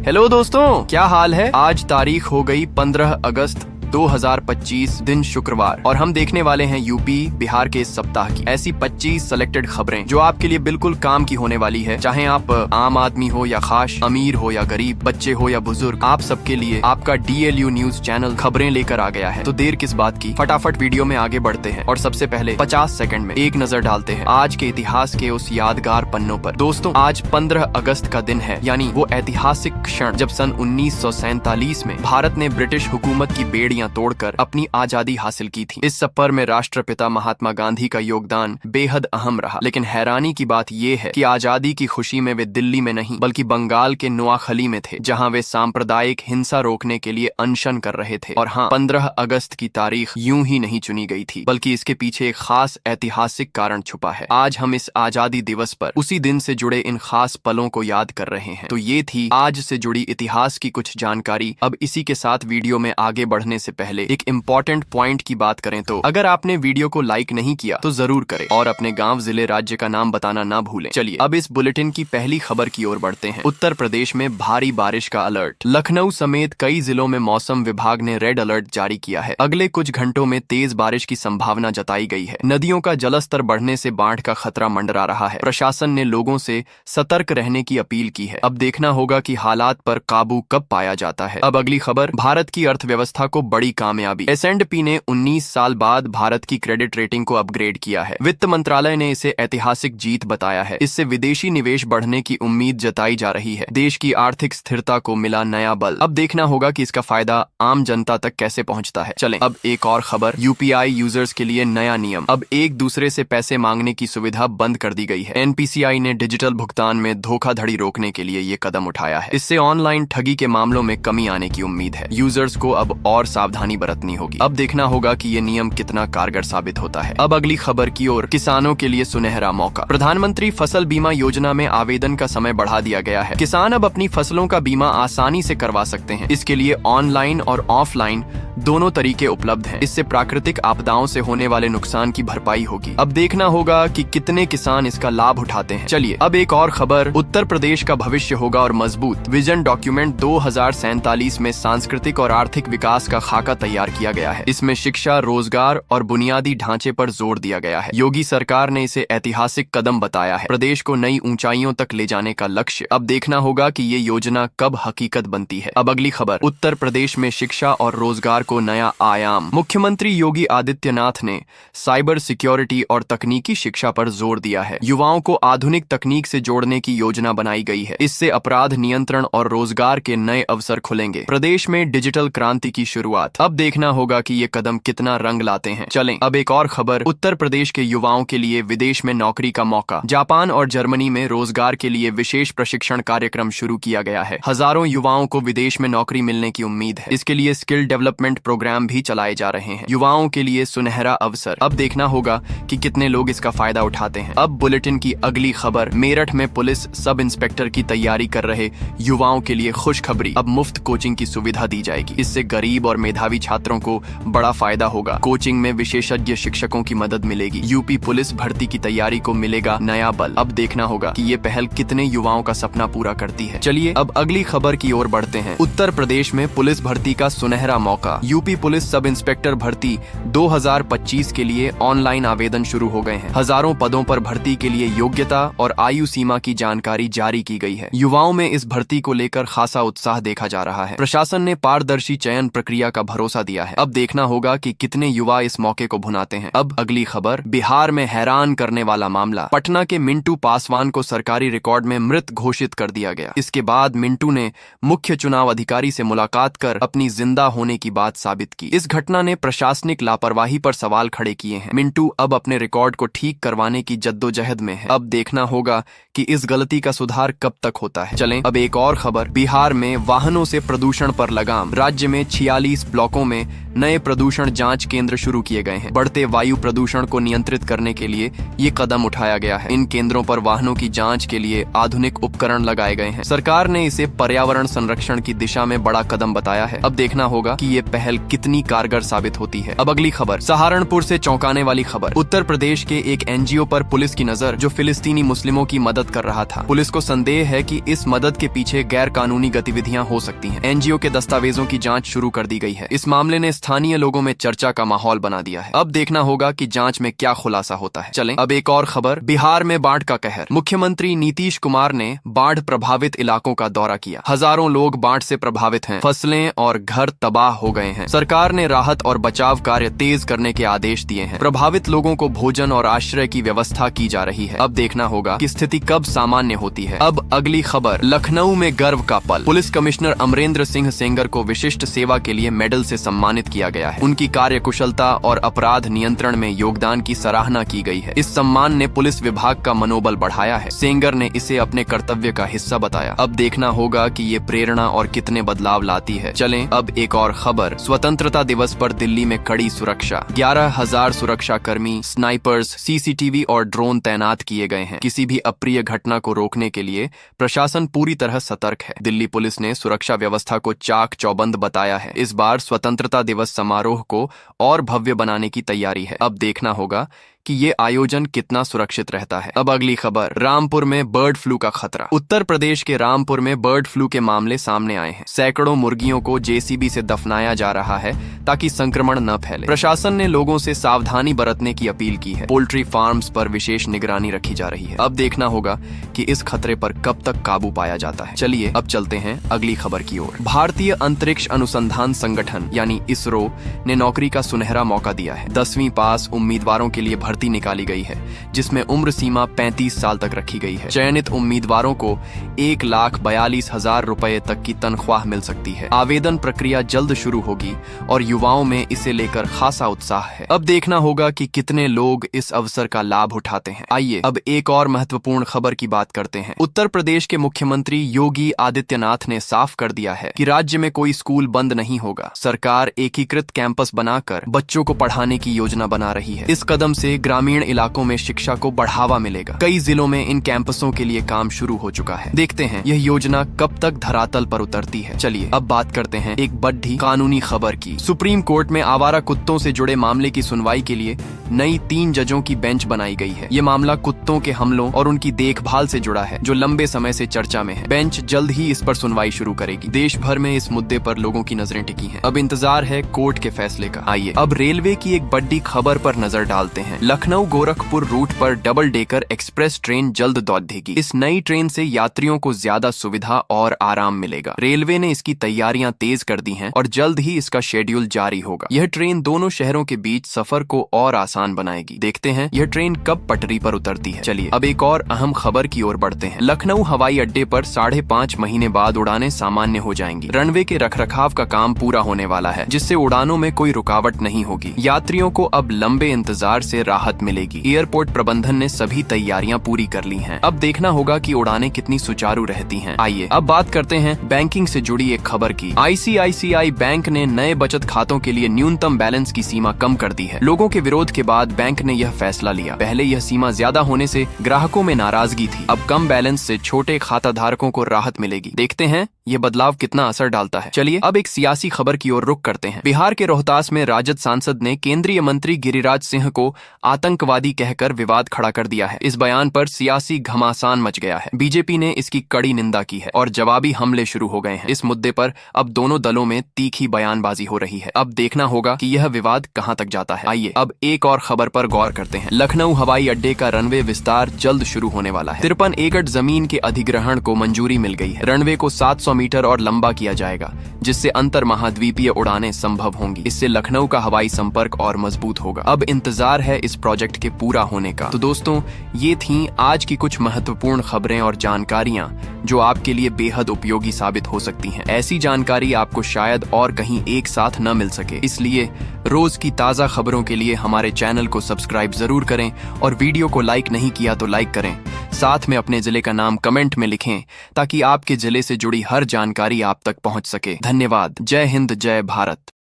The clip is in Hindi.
हेलो दोस्तों, क्या हाल है। आज तारीख हो गई 15 अगस्त 2025 दिन शुक्रवार और हम देखने वाले हैं यूपी बिहार के इस सप्ताह की ऐसी 25 सेलेक्टेड खबरें जो आपके लिए बिल्कुल काम की होने वाली है। चाहे आप आम आदमी हो या खास, अमीर हो या गरीब, बच्चे हो या बुजुर्ग, आप सबके लिए आपका DLU न्यूज चैनल खबरें लेकर आ गया है। तो देर किस बात की, फटाफट वीडियो में आगे बढ़ते हैं और सबसे पहले 50 सेकंड में एक नजर डालते हैं आज के इतिहास के उस यादगार पन्नों पर। दोस्तों, आज 15 अगस्त का दिन है, यानी वो ऐतिहासिक क्षण जब सन 1947 में भारत ने ब्रिटिश हुकूमत की बेड़ियां तोड़कर अपनी आजादी हासिल की थी। इस सफर में राष्ट्रपिता महात्मा गांधी का योगदान बेहद अहम रहा। लेकिन हैरानी की बात यह है कि आजादी की खुशी में वे दिल्ली में नहीं बल्कि बंगाल के नोआखली में थे, जहां वे सांप्रदायिक हिंसा रोकने के लिए अनशन कर रहे थे। और हाँ, 15 अगस्त की तारीख यूं ही नहीं चुनी गई थी, बल्कि इसके पीछे एक खास ऐतिहासिक कारण छुपा है। आज हम इस आजादी दिवस पर उसी दिन से जुड़े इन खास पलों को याद कर रहे हैं। तो ये थी आज से जुड़ी इतिहास की कुछ जानकारी। अब इसी के साथ वीडियो में आगे बढ़ने से पहले एक इम्पोर्टेंट पॉइंट की बात करें तो अगर आपने वीडियो को लाइक नहीं किया तो जरूर करें और अपने गांव, जिले, राज्य का नाम बताना ना भूलें। चलिए अब इस बुलेटिन की पहली खबर की ओर बढ़ते हैं। उत्तर प्रदेश में भारी बारिश का अलर्ट। लखनऊ समेत कई जिलों में मौसम विभाग ने रेड अलर्ट जारी किया है। अगले कुछ घंटों में तेज बारिश की संभावना जताई गई है। नदियों का जलस्तर बढ़ने से बाढ़ का खतरा मंडरा रहा है। प्रशासन ने लोगों से सतर्क रहने की अपील की है। अब देखना होगा कि हालात पर काबू कब पाया जाता है। अब अगली खबर, भारत की अर्थव्यवस्था को बड़ी कामयाबी। S&P ने 19 साल बाद भारत की क्रेडिट रेटिंग को अपग्रेड किया है। वित्त मंत्रालय ने इसे ऐतिहासिक जीत बताया है। इससे विदेशी निवेश बढ़ने की उम्मीद जताई जा रही है। देश की आर्थिक स्थिरता को मिला नया बल। अब देखना होगा कि इसका फायदा आम जनता तक कैसे पहुंचता है। चलें अब एक और खबर, UPI यूजर्स के लिए नया नियम। अब एक दूसरे से पैसे मांगने की सुविधा बंद कर दी गई है। NPCI ने डिजिटल भुगतान में धोखाधड़ी रोकने के लिए ये कदम उठाया है। इससे ऑनलाइन ठगी के मामलों में कमी आने की उम्मीद है। यूजर्स को अब और सावधानी बरतनी होगी। अब देखना होगा कि ये नियम कितना कारगर साबित होता है। अब अगली खबर की ओर, किसानों के लिए सुनहरा मौका। प्रधानमंत्री फसल बीमा योजना में आवेदन का समय बढ़ा दिया गया है। किसान अब अपनी फसलों का बीमा आसानी से करवा सकते हैं। इसके लिए ऑनलाइन और ऑफलाइन दोनों तरीके उपलब्ध हैं। इससे प्राकृतिक आपदाओं से होने वाले नुकसान की भरपाई होगी। अब देखना होगा कि कितने किसान इसका लाभ उठाते हैं। चलिए अब एक और खबर, उत्तर प्रदेश का भविष्य होगा और मजबूत। विजन डॉक्यूमेंट 2047 में सांस्कृतिक और आर्थिक विकास का खाका तैयार किया गया है। इसमें शिक्षा, रोजगार और बुनियादी ढांचे पर जोर दिया गया है। योगी सरकार ने इसे ऐतिहासिक कदम बताया है। प्रदेश को नई ऊंचाइयों तक ले जाने का लक्ष्य। अब देखना होगा कि ये योजना कब हकीकत बनती है। अब अगली खबर, उत्तर प्रदेश में शिक्षा और रोजगार को नया आयाम। मुख्यमंत्री योगी आदित्यनाथ ने साइबर सिक्योरिटी और तकनीकी शिक्षा पर जोर दिया है। युवाओं को आधुनिक तकनीक से जोड़ने की योजना बनाई गई है। इससे अपराध नियंत्रण और रोजगार के नए अवसर खुलेंगे। प्रदेश में डिजिटल क्रांति की शुरुआत। अब देखना होगा कि ये कदम कितना रंग लाते हैं। चलें अब एक और खबर, उत्तर प्रदेश के युवाओं के लिए विदेश में नौकरी का मौका। जापान और जर्मनी में रोजगार के लिए विशेष प्रशिक्षण कार्यक्रम शुरू किया गया है। हजारों युवाओं को विदेश में नौकरी मिलने की उम्मीद है। इसके लिए स्किल डेवलपमेंट प्रोग्राम भी चलाए जा रहे हैं। युवाओं के लिए सुनहरा अवसर। अब देखना होगा कि कितने लोग इसका फायदा उठाते हैं। अब बुलेटिन की अगली खबर, मेरठ में पुलिस सब इंस्पेक्टर की तैयारी कर रहे युवाओं के लिए खुशखबरी। अब मुफ्त कोचिंग की सुविधा दी जाएगी। इससे गरीब और मेधावी छात्रों को बड़ा फायदा होगा। कोचिंग में विशेषज्ञ शिक्षकों की मदद मिलेगी। यूपी पुलिस भर्ती की तैयारी को मिलेगा नया बल। अब देखना होगा कि ये पहल कितने युवाओं का सपना पूरा करती है। चलिए अब अगली खबर की ओर बढ़ते हैं। उत्तर प्रदेश में पुलिस भर्ती का सुनहरा मौका। यूपी पुलिस सब इंस्पेक्टर भर्ती 2025 के लिए ऑनलाइन आवेदन शुरू हो गए हैं। हजारों पदों पर भर्ती के लिए योग्यता और आयु सीमा की जानकारी जारी की गई है। युवाओं में इस भर्ती को लेकर खासा उत्साह देखा जा रहा है। प्रशासन ने पारदर्शी चयन प्रक्रिया का भरोसा दिया है। अब देखना होगा कि कितने युवा इस मौके को भुनाते हैं। अब अगली खबर, बिहार में हैरान करने वाला मामला। पटना के मिंटू पासवान को सरकारी रिकॉर्ड में मृत घोषित कर दिया गया। इसके बाद मिंटू ने मुख्य चुनाव अधिकारी से मुलाकात कर अपनी जिंदा होने की बात साबित की। इस घटना ने प्रशासनिक लापरवाही पर सवाल खड़े किए हैं। मिंटू अब अपने रिकॉर्ड को ठीक करवाने की जद्दोजहद में है। अब देखना होगा कि इस गलती का सुधार कब तक होता है। चलें अब एक और खबर, बिहार में वाहनों से प्रदूषण पर लगाम। राज्य में 46 ब्लॉकों में नए प्रदूषण जांच केंद्र शुरू किए गए हैं। बढ़ते वायु प्रदूषण को नियंत्रित करने के लिए ये कदम उठाया गया है। इन केंद्रों पर वाहनों की जांच के लिए आधुनिक उपकरण लगाए गए हैं। सरकार ने इसे पर्यावरण संरक्षण की दिशा में बड़ा कदम बताया है। अब देखना होगा कि ये पहल कितनी कारगर साबित होती है। अब अगली खबर, सहारनपुर से चौंकाने वाली खबर। उत्तर प्रदेश के एक एनजीओ पर पुलिस की नजर, जो फिलिस्तीनी मुस्लिमों की मदद कर रहा था। पुलिस को संदेह है कि इस मदद के पीछे गैर कानूनी गतिविधियां हो सकती हैं। एनजीओ के दस्तावेजों की जांच शुरू कर दी गई है। इस मामले ने स्थानीय लोगों में चर्चा का माहौल बना दिया है। अब देखना होगा कि जांच में क्या खुलासा होता है। चलें अब एक और खबर, बिहार में बाढ़ का कहर। मुख्यमंत्री नीतीश कुमार ने बाढ़ प्रभावित इलाकों का दौरा किया। हजारों लोग बाढ़ से प्रभावित हैं। फसलें और घर तबाह हो गए हैं। सरकार ने राहत और बचाव कार्य तेज करने के आदेश दिए हैं। प्रभावित लोगों को भोजन और आश्रय की व्यवस्था की जा रही है। अब देखना होगा कि स्थिति कब सामान्य होती है। अब अगली खबर, लखनऊ में गर्व का पल। पुलिस कमिश्नर अमरेंद्र सिंह सेंगर को विशिष्ट सेवा के लिए मेडल से सम्मानित किया गया है। उनकी कार्यकुशलता और अपराध नियंत्रण में योगदान की सराहना की गई है। इस सम्मान ने पुलिस विभाग का मनोबल बढ़ाया है। सेंगर ने इसे अपने कर्तव्य का हिस्सा बताया। अब देखना होगा कि ये प्रेरणा और कितने बदलाव लाती है। चलें अब एक और खबर, स्वतंत्रता दिवस पर दिल्ली में कड़ी सुरक्षा। 11,000 सुरक्षा कर्मी, स्नाइपर्स, सीसीटीवी और ड्रोन तैनात किए गए हैं। किसी भी अप्रिय घटना को रोकने के लिए प्रशासन पूरी तरह सतर्क है। दिल्ली पुलिस ने सुरक्षा व्यवस्था को चाक चौबंद बताया है। इस बार स्वतंत्रता दिवस समारोह को और भव्य बनाने की तैयारी है। अब देखना होगा कि ये आयोजन कितना सुरक्षित रहता है। अब अगली खबर, रामपुर में बर्ड फ्लू का खतरा। उत्तर प्रदेश के रामपुर में बर्ड फ्लू के मामले सामने आए हैं। सैकड़ों मुर्गियों को जेसीबी से दफनाया जा रहा है ताकि संक्रमण न फैले। प्रशासन ने लोगों से सावधानी बरतने की अपील की है। पोल्ट्री फार्म्स पर विशेष निगरानी रखी जा रही है। अब देखना होगा कि इस खतरे पर कब तक काबू पाया जाता है। चलिए अब चलते हैं अगली खबर की ओर। भारतीय अंतरिक्ष अनुसंधान संगठन यानी इसरो ने नौकरी का सुनहरा मौका दिया है। 10वीं पास उम्मीदवारों के लिए भर्ती निकाली गई है, जिसमें उम्र सीमा 35 साल तक रखी गई है। चयनित उम्मीदवारों को 1,42,000 रुपए तक की तनख्वाह मिल सकती है। आवेदन प्रक्रिया जल्द शुरू होगी और युवाओं में इसे लेकर खासा उत्साह है। अब देखना होगा कि कितने लोग इस अवसर का लाभ उठाते हैं। आइए अब एक और महत्वपूर्ण खबर की बात करते हैं। उत्तर प्रदेश के मुख्यमंत्री योगी आदित्यनाथ ने साफ कर दिया है कि राज्य में कोई स्कूल बंद नहीं होगा। सरकार एकीकृत कैंपस बनाकर बच्चों को पढ़ाने की योजना बना रही है। इस कदम से ग्रामीण इलाकों में शिक्षा को बढ़ावा मिलेगा। कई जिलों में इन कैंपसों के लिए काम शुरू हो चुका है। देखते हैं यह योजना कब तक धरातल पर उतरती है। चलिए अब बात करते हैं एक बड़ी कानूनी खबर की। सुप्रीम कोर्ट में आवारा कुत्तों से जुड़े मामले की सुनवाई के लिए नई 3 जजों की बेंच बनाई गई है। ये मामला कुत्तों के हमलों और उनकी देखभाल से जुड़ा है, जो लंबे समय से चर्चा में है। बेंच जल्द ही इस पर सुनवाई शुरू करेगी। देश भर में इस मुद्दे पर लोगों की नजरें टिकी हैं। अब इंतजार है कोर्ट के फैसले का। आइए अब रेलवे की एक बड़ी खबर पर नजर डालते हैं। लखनऊ गोरखपुर रूट पर डबल डेकर एक्सप्रेस ट्रेन जल्द दौड़ेगी। इस नई ट्रेन से यात्रियों को ज्यादा सुविधा और आराम मिलेगा। रेलवे ने इसकी तैयारियां तेज कर दी हैं और जल्द ही इसका शेड्यूल जारी होगा। यह ट्रेन दोनों शहरों के बीच सफर को और आसान बनाएगी। देखते हैं यह ट्रेन कब पटरी पर उतरती है। चलिए अब एक और अहम खबर की ओर बढ़ते हैं। लखनऊ हवाई अड्डे पर 5.5 महीने बाद उड़ानें सामान्य हो जाएंगी। रनवे के रखरखाव का काम पूरा होने वाला है, जिससे उड़ानों में कोई रुकावट नहीं होगी। यात्रियों को अब लंबे इंतजार से राहत मिलेगी। एयरपोर्ट प्रबंधन ने सभी तैयारियां पूरी कर ली हैं। अब देखना होगा कि उड़ानें कितनी सुचारू रहती हैं। आइए अब बात करते हैं बैंकिंग से जुड़ी एक खबर की। आईसीआईसीआई बैंक ने नए बचत खातों के लिए न्यूनतम बैलेंस की सीमा कम कर दी है। लोगों के विरोध के बाद बैंक ने यह फैसला लिया। पहले यह सीमा ज्यादा होने से ग्राहकों में नाराजगी थी। अब कम बैलेंस से छोटे खाता धारकों को राहत मिलेगी। देखते हैं ये बदलाव कितना असर डालता है। चलिए अब एक सियासी खबर की ओर रुख करते हैं। बिहार के रोहतास में राजद सांसद ने केंद्रीय मंत्री गिरिराज सिंह को आतंकवादी कहकर विवाद खड़ा कर दिया है। इस बयान पर सियासी घमासान मच गया है। बीजेपी ने इसकी कड़ी निंदा की है और जवाबी हमले शुरू हो गए हैं। इस मुद्दे पर अब दोनों दलों में तीखी बयानबाजी हो रही है। अब देखना होगा कि यह विवाद कहां तक जाता है। आइए अब एक और खबर पर गौर करते हैं। लखनऊ हवाई अड्डे का रनवे विस्तार जल्द शुरू होने वाला है। 53 एकड़ जमीन के अधिग्रहण को मंजूरी मिल गई है। रनवे को 700 मीटर और लंबा किया जाएगा, जिससे अंतर महाद्वीपीय उड़ानें संभव होंगी। इससे लखनऊ का हवाई संपर्क और मजबूत होगा। अब इंतजार है इस प्रोजेक्ट के पूरा होने का। तो दोस्तों, ये थीं आज की कुछ महत्वपूर्ण खबरें और जानकारियां जो आपके लिए बेहद उपयोगी साबित हो सकती हैं। ऐसी जानकारी आपको शायद और कहीं एक साथ न मिल सके, इसलिए रोज की ताजा खबरों के लिए हमारे चैनल को सब्सक्राइब जरूर करें और वीडियो को लाइक नहीं किया तो लाइक करें। साथ में अपने जिले का नाम कमेंट में लिखें ताकि आपके जिले से जुड़ी हर जानकारी आप तक पहुंच सके। धन्यवाद। जय हिंद, जय भारत।